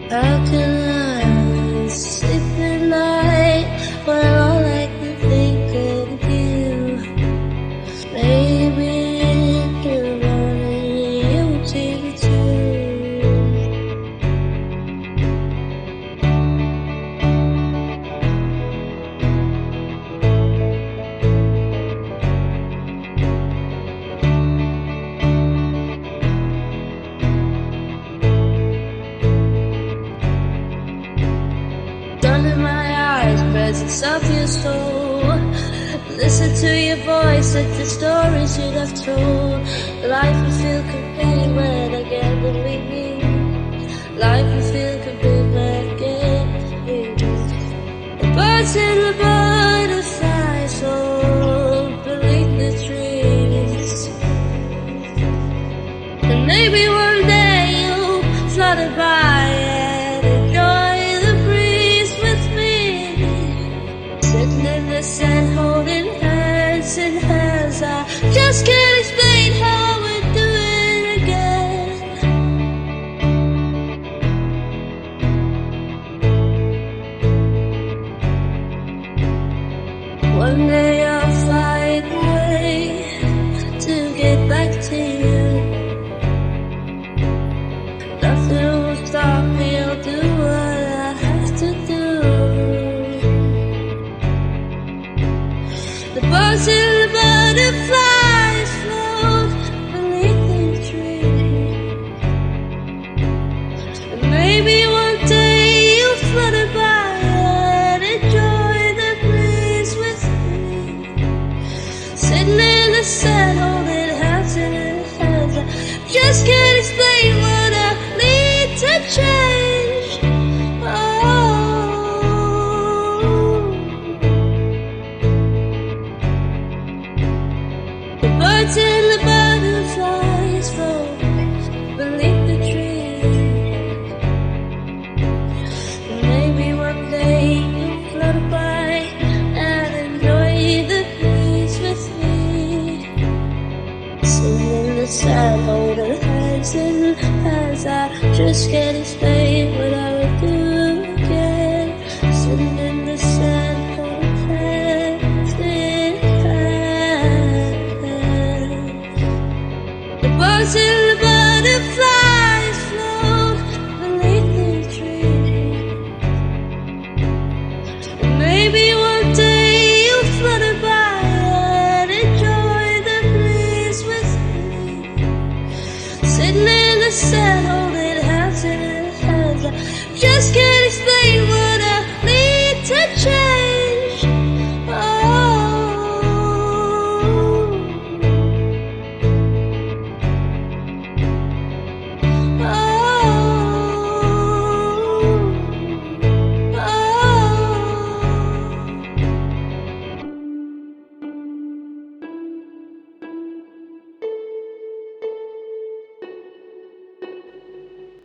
How can I sleep at night when all I can think of you? Maybe in the morning you'll take it too. Under my eyes, presence of your soul. Listen to your voice and the stories you have told. Life will feel complete when I get to meet you. Life will feel complete when I get to meet you. The birds and the butterflies soar beneath the trees. And maybe one day you'll flutter by and enjoy the breeze with me. Sitting in the sand, holding hands in hands. I just can't explain how we'd do it again. One day I'll find a way to get back to you. Nothing will stop me, I'll do what I have to do. The birds and the butterflies float beneath the tree. And maybe one day you'll flutter by and enjoy the breeze with me. Sitting in the sand, holding hands in hands. I just can't explain what I need to change. Oh, the birds and the butterflies float beneath the trees. And maybe one day you'll flutter by and enjoy the breeze with me. Sitting in the sand, holding hands in hands. I just can't explain what I would do again. Sitting in the sand, holding hands in hands. The birds and the butterflies float beneath the tree. And maybe one day you'll flutter by and enjoy the breeze with me. Sitting in the sand, holding hands in hands. I just can't